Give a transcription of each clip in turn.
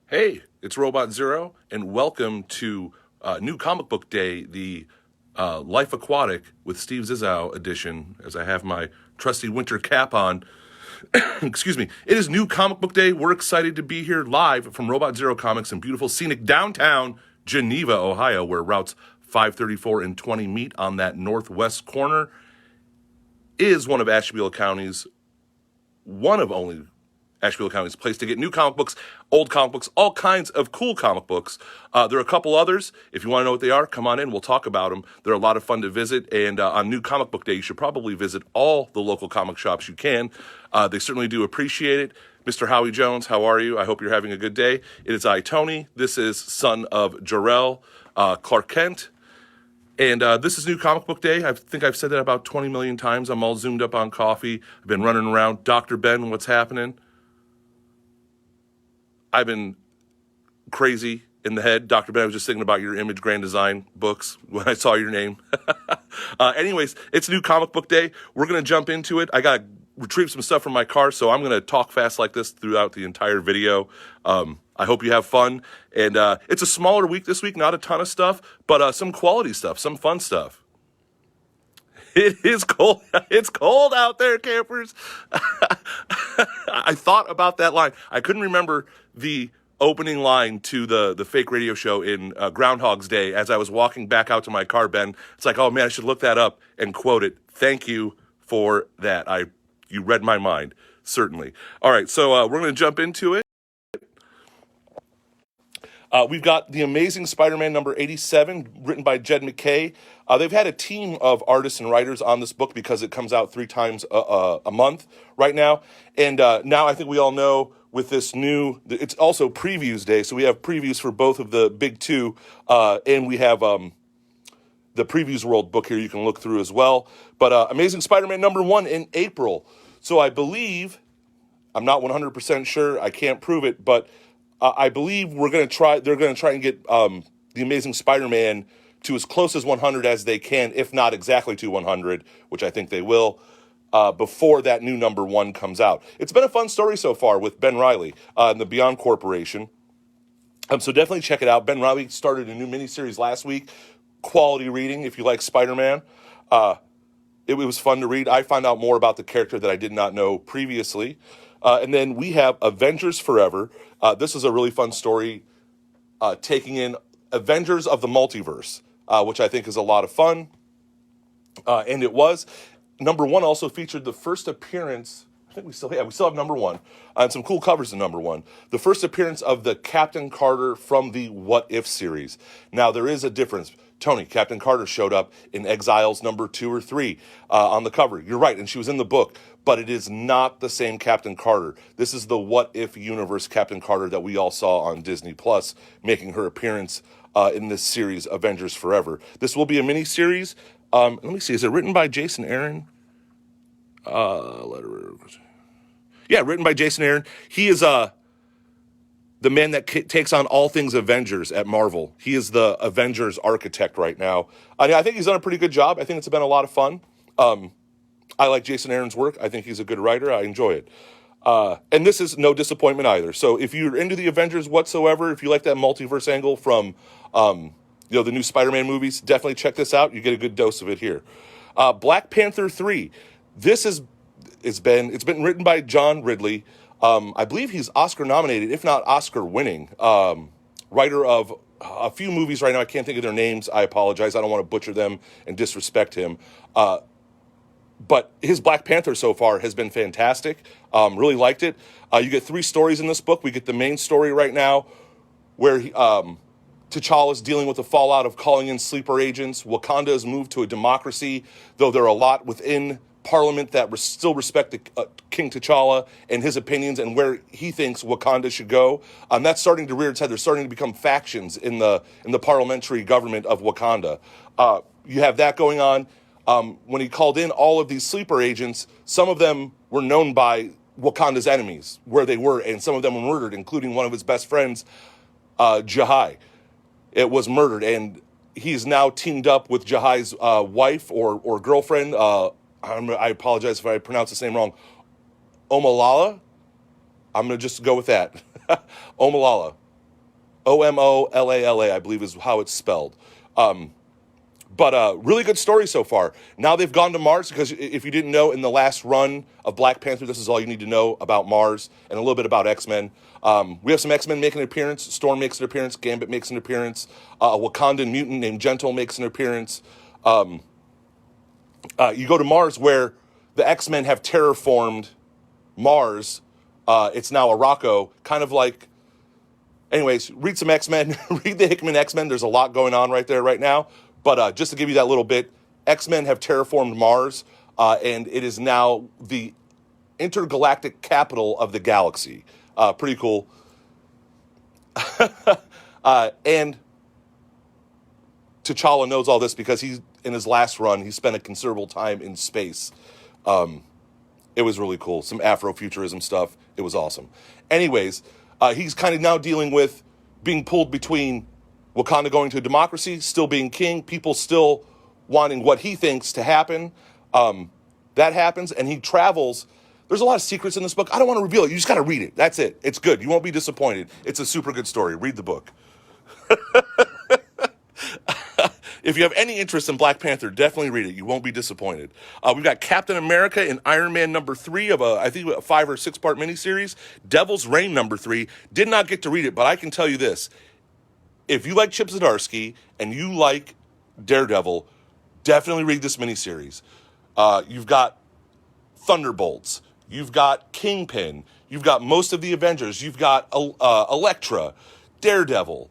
Hey, it's Robot Zero, and welcome to New Comic Book Day, the Life Aquatic with Steve Zissou edition, as I have my trusty winter cap on. Excuse me. It is New Comic Book Day. We're excited to be here live from Robot Zero Comics in beautiful, scenic downtown Geneva, Ohio, where routes 534 and 20 meet on that northwest corner. Is one of Ashtabula County's, one of only Ashtabula County's place to get new comic books, old comic books, all kinds of cool comic books. There are a couple others. If you want to know what they are, come on in. We'll talk about them. They're a lot of fun to visit. And on New Comic Book Day, you should probably visit all the local comic shops you can. They certainly do appreciate it. Mr. Howie Jones, how are you? I hope you're having a good day. It is I, Tony. This is son of Jor-El, Clark Kent. And this is New Comic Book Day. I think I've said that about 20 million times. I'm all zoomed up on coffee. I've been running around. Dr. Ben, what's happening? I've been crazy in the head. Dr. Ben, I was just thinking about your Image Grand Design books when I saw your name. Anyways, it's New Comic Book Day. We're going to jump into it. I got to retrieve some stuff from my car, so I'm going to talk fast like this throughout the entire video. I hope you have fun. And it's a smaller week this week, not a ton of stuff, but some quality stuff, some fun stuff. It is cold. It's cold out there, campers. I thought about that line. I couldn't remember the opening line to the fake radio show in Groundhog's Day as I was walking back out to my car, Ben. It's like, oh, man, I should look that up and quote it. Thank you for that. You read my mind, certainly. All right, so we're going to jump into it. We've got The Amazing Spider-Man number 87, written by Jed MacKay. They've had a team of artists and writers on this book because it comes out 3 times a month right now. And now I think we all know with this new, it's also previews day, so we have previews for both of the big two. And we have the Previews World book here you can look through as well. But Amazing Spider-Man number 1 in April. So I believe, I'm not 100% sure, I can't prove it, but I believe they're going to try and get The Amazing Spider-Man to as close as 100 as they can, if not exactly to 100, which I think they will, before that new number 1 comes out. It's been a fun story so far with Ben Reilly and the Beyond Corporation. So definitely check it out. Ben Reilly started a new miniseries last week, quality reading if you like Spider-Man. It was fun to read. I found out more about the character that I did not know previously. And then we have Avengers Forever. This is a really fun story taking in Avengers of the Multiverse, which I think is a lot of fun. And it was. Number 1 also featured the first appearance, I think we still have number 1, and some cool covers in number 1. The first appearance of the Captain Carter from the What If series. Now, there is a difference. Tony, Captain Carter showed up in Exiles number 2 or 3 on the cover. You're right, and she was in the book, but it is not the same Captain Carter. This is the What If universe Captain Carter that we all saw on Disney Plus, making her appearance in this series, Avengers Forever. This will be a mini-series. Let me see, is it written by Jason Aaron? Yeah, written by Jason Aaron. He is the man that takes on all things Avengers at Marvel. He is the Avengers architect right now. I think he's done a pretty good job. I think it's been a lot of fun. I like Jason Aaron's work. I think he's a good writer. I enjoy it. And this is no disappointment either. So if you're into the Avengers whatsoever, if you like that multiverse angle from the new Spider-Man movies, definitely check this out. You get a good dose of it here. Black Panther 3. It's been written by John Ridley. I believe he's Oscar nominated, if not Oscar winning. Writer of a few movies right now. I can't think of their names. I apologize. I don't want to butcher them and disrespect him. But his Black Panther so far has been fantastic. Really liked it. You get 3 stories in this book. We get the main story right now where T'Challa's dealing with the fallout of calling in sleeper agents. Wakanda has moved to a democracy, though there are a lot within Parliament that still respect King T'Challa and his opinions and where he thinks Wakanda should go. That's starting to rear its head. There's starting to become factions in the parliamentary government of Wakanda. You have that going on. When he called in all of these sleeper agents, some of them were known by Wakanda's enemies, where they were, and some of them were murdered, including one of his best friends, Jahai. It was murdered, and he's now teamed up with Jahai's wife or girlfriend. I apologize if I pronounce his name wrong. Omalala. I'm going to just go with that. Omalala. Omollala, I believe is how it's spelled. But really good story so far. Now they've gone to Mars, because if you didn't know, in the last run of Black Panther, this is all you need to know about Mars and a little bit about X-Men. We have some X-Men making an appearance. Storm makes an appearance. Gambit makes an appearance. A Wakandan mutant named Gentle makes an appearance. You go to Mars, where the X-Men have terraformed Mars. It's now a Rocco, kind of like... Anyways, read some X-Men. Read the Hickman X-Men. There's a lot going on right there right now. But just to give you that little bit, X-Men have terraformed Mars, and it is now the intergalactic capital of the galaxy. Pretty cool. And T'Challa knows all this because in his last run, he spent a considerable time in space. It was really cool. Some Afrofuturism stuff. It was awesome. Anyways, he's kind of now dealing with being pulled between Wakanda going to democracy, still being king, people still wanting what he thinks to happen. That happens, and he travels. There's a lot of secrets in this book. I don't want to reveal it. You just got to read it. That's it. It's good. You won't be disappointed. It's a super good story. Read the book. If you have any interest in Black Panther, definitely read it. You won't be disappointed. We've got Captain America and Iron Man #3 of I think a 5 or 6 part miniseries. Devil's Reign #3. Did not get to read it, but I can tell you this. If you like Chip Zdarsky and you like Daredevil, definitely read this miniseries. You've got Thunderbolts. You've got Kingpin. You've got most of the Avengers. You've got Elektra, Daredevil.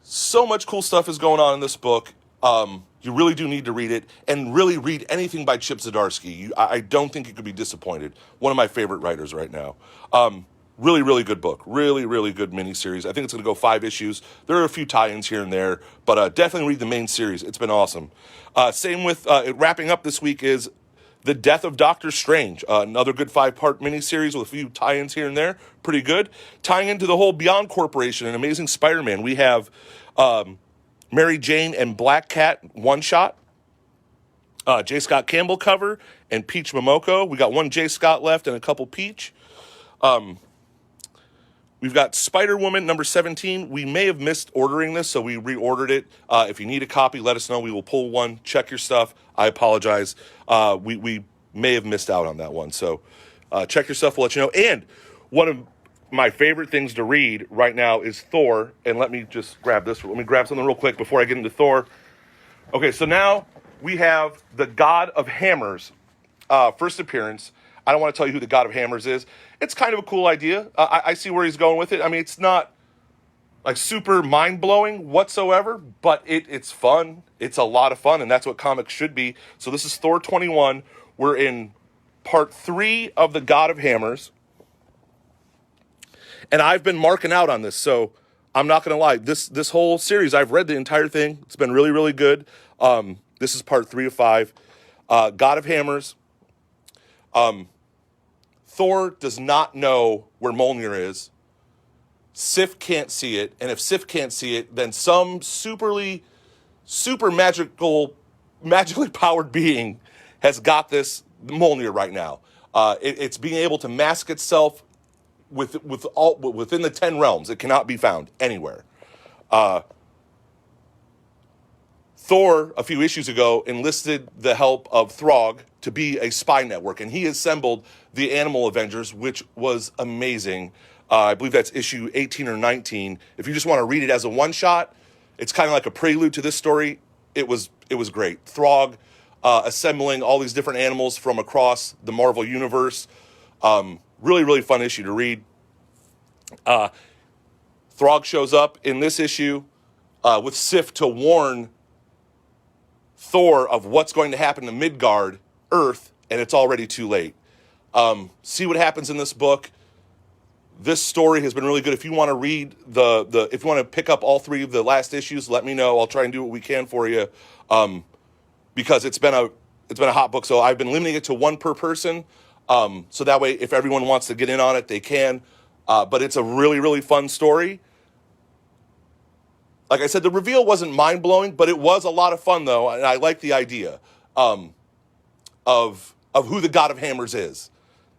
So much cool stuff is going on in this book. You really do need to read it, and really read anything by Chip Zdarsky. I don't think you could be disappointed. One of my favorite writers right now. Really, really good book. Really, really good miniseries. I think it's going to go 5 issues. There are a few tie-ins here and there, but definitely read the main series. It's been awesome. Same with wrapping up this week is The Death of Doctor Strange, another good 5-part miniseries with a few tie-ins here and there. Pretty good. Tying into the whole Beyond Corporation and Amazing Spider-Man, we have Mary Jane and Black Cat one-shot, J. Scott Campbell cover, and Peach Momoko. We got one J. Scott left and a couple Peach. We've got Spider-Woman #17. We may have missed ordering this, so we reordered it. If you need a copy, let us know. We will pull one. Check your stuff. I apologize. We may have missed out on that one. So check your stuff. We'll let you know. And one of my favorite things to read right now is Thor. And let me just grab this. Let me grab something real quick before I get into Thor. Okay, so now we have the God of Hammers first appearance. I don't want to tell you who the God of Hammers is. It's kind of a cool idea. I see where he's going with it. I mean, it's not like super mind-blowing whatsoever, but it's fun. It's a lot of fun, and that's what comics should be. So this is Thor 21. We're in part 3 of the God of Hammers. And I've been marking out on this, so I'm not going to lie. This whole series, I've read the entire thing. It's been really, really good. This is part 3 of 5. God of Hammers. Thor does not know where Mjolnir is. Sif can't see it, and if Sif can't see it, then some super magically powered being has got this Mjolnir right now. It's being able to mask itself within the 10 realms. It cannot be found anywhere. Thor, a few issues ago, enlisted the help of Throg to be a spy network, and he assembled the Animal Avengers, which was amazing. I believe that's issue 18 or 19. If you just want to read it as a one-shot, it's kind of like a prelude to this story. It was great. Throg assembling all these different animals from across the Marvel Universe. Really, really fun issue to read. Throg shows up in this issue with Sif to warn Thor of what's going to happen to Midgard, Earth, and it's already too late. See what happens in this book. This story has been really good. If you want to read if you want to pick up all 3 of the last issues, let me know. I'll try and do what we can for you. Because it's been a hot book. So I've been limiting it to 1 per person. So that way, if everyone wants to get in on it, they can. But it's a really, really fun story. Like I said, the reveal wasn't mind-blowing, but it was a lot of fun, though, and I like the idea of who the God of Hammers is.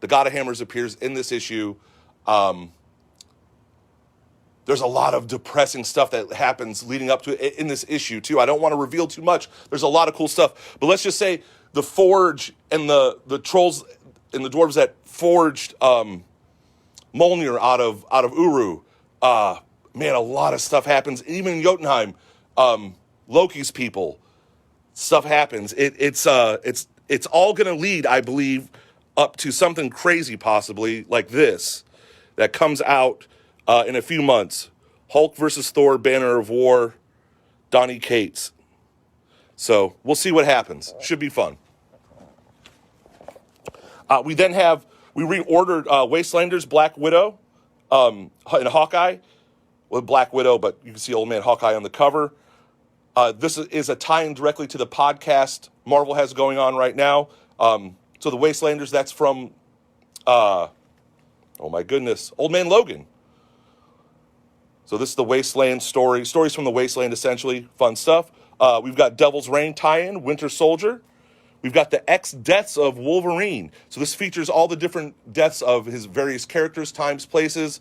The God of Hammers appears in this issue. There's a lot of depressing stuff that happens leading up to it in this issue, too. I don't want to reveal too much. There's a lot of cool stuff. But let's just say the Forge and the trolls and the dwarves that forged Mjolnir out of Uru. Man, a lot of stuff happens. Even in Jotunheim, Loki's people, stuff happens. It's all going to lead, I believe, up to something crazy, possibly like this, that comes out in a few months. Hulk versus Thor, Banner of War, Donny Cates. So we'll see what happens. Should be fun. We reordered Wastelanders, Black Widow, and Hawkeye. Well, Black Widow, but you can see Old Man Hawkeye on the cover. This is a tie-in directly to the podcast Marvel has going on right now. So the Wastelanders, that's from, oh my goodness, Old Man Logan. So this is the Wasteland stories from the Wasteland, essentially. Fun stuff. We've got Devil's Reign tie-in, Winter Soldier. We've got the X deaths of Wolverine. So this features all the different deaths of his various characters, times, places.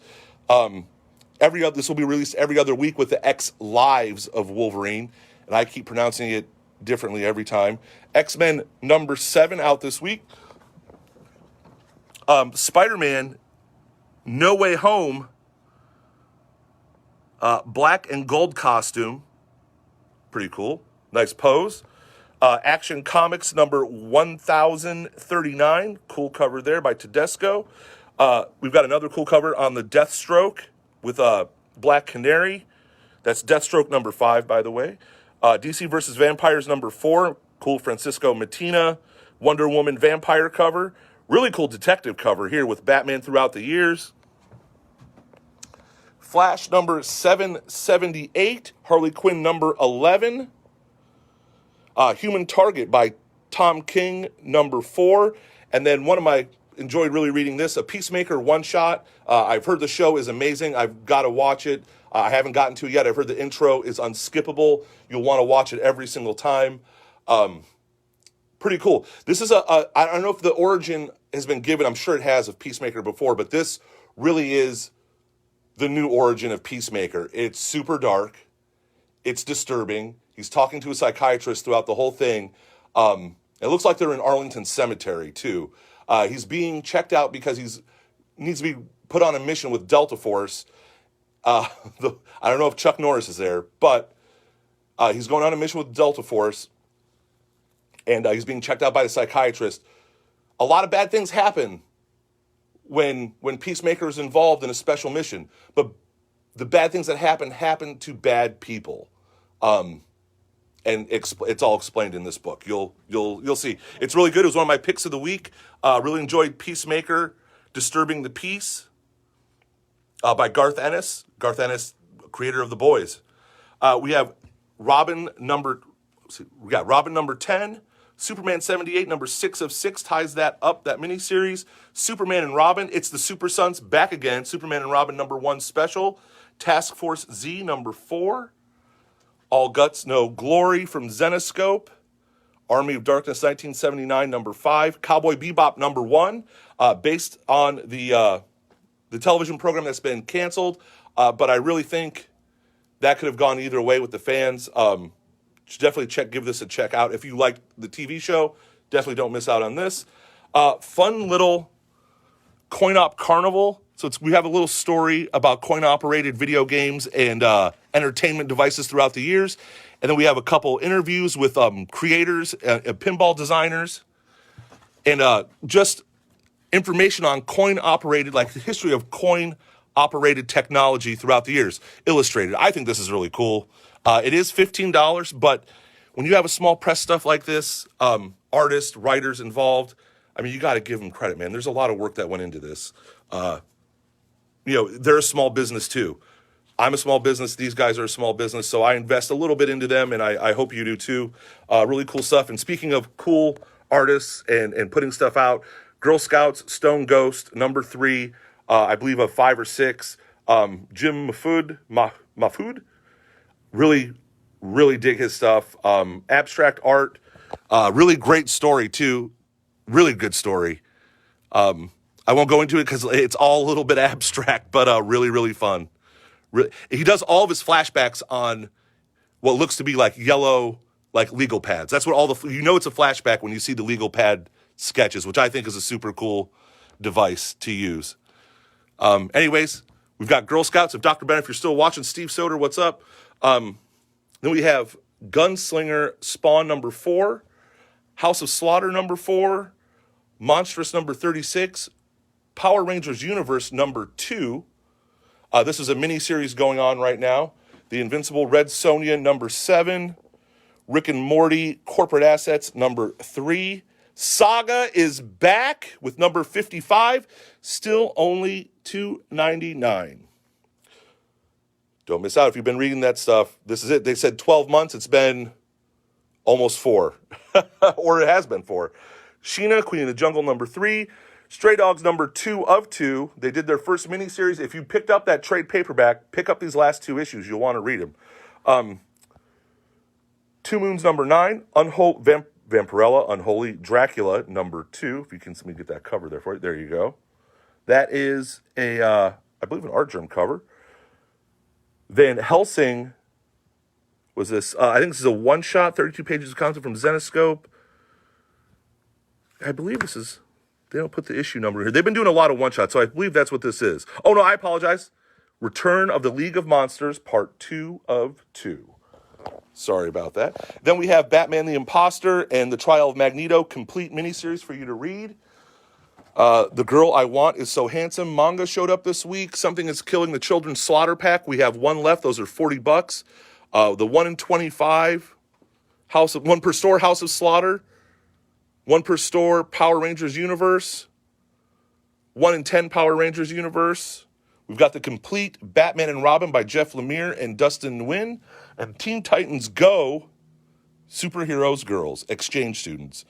This will be released every other week with the X lives of Wolverine. And I keep pronouncing it differently every time. X-Men number 7 out this week. Spider-Man No Way Home. Black and gold costume. Pretty cool. Nice pose. Action Comics number 1039. Cool cover there by Tedesco. We've got another cool cover on the Deathstroke with Black Canary. That's Deathstroke number 5, by the way. DC vs. Vampires number 4. Cool Francisco Mattina. Wonder Woman vampire cover. Really cool detective cover here with Batman throughout the years. Flash number 778. Harley Quinn number 11. Human Target by Tom King number 4. And then enjoyed really reading this, a Peacemaker one-shot. I've heard the show is amazing. I've got to watch it. I haven't gotten to it yet. I've heard the intro is unskippable. You'll want to watch it every single time. Pretty cool. This is I don't know if the origin has been given. I'm sure it has of Peacemaker before, but this really is the new origin of Peacemaker. It's super dark. It's disturbing. He's talking to a psychiatrist throughout the whole thing. It looks like they're in Arlington Cemetery, too. He's being checked out because he needs to be put on a mission with Delta Force. I don't know if Chuck Norris is there, but he's going on a mission with Delta Force, and he's being checked out by the psychiatrist. A lot of bad things happen when Peacemaker is involved in a special mission, but the bad things that happen to bad people. And it's all explained in this book. You'll see. It's really good. It was one of my picks of the week. Really enjoyed Peacemaker, Disturbing the Peace, by Garth Ennis. Garth Ennis, creator of The Boys. We have Robin number 10. Superman 78, number 6 of 6, ties that up, that miniseries. Superman and Robin, it's the Super Sons back again. Superman and Robin number 1 special. Task Force Z number 4. All Guts, No Glory from Zenoscope. Army of Darkness 1979 number 5. Cowboy Bebop number 1, based on the television program that's been canceled. But I really think that could have gone either way with the fans. Should definitely give this a check out. If you like the TV show, definitely don't miss out on this. Fun little coin-op carnival. So we have a little story about coin-operated video games and entertainment devices throughout the years. And then we have a couple interviews with creators, pinball designers, and just information on coin-operated, like the history of coin-operated technology throughout the years, illustrated. I think this is really cool. It is $15, but when you have a small press stuff like this, artists, writers involved, I mean, you got to give them credit, man. There's a lot of work that went into this. They're a small business too. I'm a small business. These guys are a small business, so I invest a little bit into them, and I hope you do too. Really cool stuff. And speaking of cool artists and putting stuff out, Girl Scouts, Stone Ghost, number 3, I believe of 5 or 6. Jim Mahfood. Really, really dig his stuff. Abstract art. Really great story, too. Really good story. I won't go into it because it's all a little bit abstract, but really, really fun. He does all of his flashbacks on what looks to be like yellow, like legal pads. That's what all the, it's a flashback when you see the legal pad sketches, which I think is a super cool device to use. Anyways, we've got Girl Scouts. If Dr. Ben, if you're still watching, Steve Soder, what's up? Then we have Gunslinger Spawn number 4, House of Slaughter number 4, Monstrous number 36, Power Rangers Universe number 2. This is a mini-series going on right now. The Invincible Red Sonja number 7, Rick and Morty Corporate Assets number 3. Saga is back with number 55, still only $2.99. Don't miss out if you've been reading that stuff. This is it. They said 12 months. It's been almost 4, or it has been 4. Sheena, Queen of the Jungle number 3, Stray Dogs number 2 of 2. They did their first miniseries. If you picked up that trade paperback, pick up these last 2 issues. You'll want to read them. Two Moons number 9, Vampirella, Unholy Dracula number 2. If you can let me get that cover there for you. There you go. That is I believe an art germ cover. Van Helsing was this, I think this is a one-shot, 32 pages of content from Zenoscope. I believe this is, they don't put the issue number here. They've been doing a lot of one-shots, so I believe that's what this is. Oh, no, I apologize. Return of the League of Monsters, part 2 of 2. Sorry about that. Then we have Batman the Imposter and the Trial of Magneto, complete miniseries for you to read. The Girl I Want Is So Handsome manga showed up this week. Something Is Killing the Children Slaughter Pack. We have 1 left. Those are $40. The 1 in 25, 1 per store, House of Slaughter. 1 per store, Power Rangers Universe. 1 in 10, Power Rangers Universe. We've got the complete Batman and Robin by Jeff Lemire and Dustin Nguyen. And Teen Titans Go, Superheroes Girls, Exchange Students.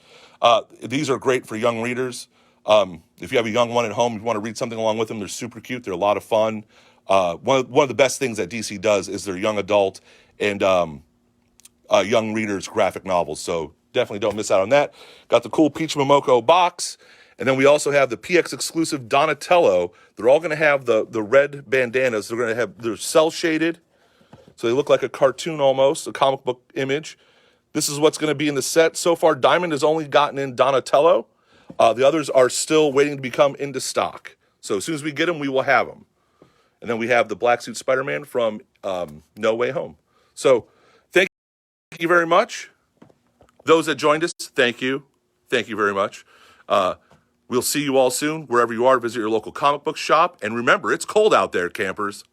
These are great for young readers. If you have a young one at home, you want to read something along with them, they're super cute. They're a lot of fun. One of the best things that DC does is their young adult and young readers graphic novels. So definitely don't miss out on that. Got the cool Peach Momoko box. And then we also have the PX exclusive Donatello. They're all going to have the red bandanas. They're cell shaded. So they look like a cartoon almost, a comic book image. This is what's going to be in the set. So far, Diamond has only gotten in Donatello. The others are still waiting to become into stock. So as soon as we get them, we will have them. And then we have the Black Suit Spider-Man from No Way Home. So thank you very much. Those that joined us, thank you. Thank you very much. We'll see you all soon. Wherever you are, visit your local comic book shop. And remember, it's cold out there, campers.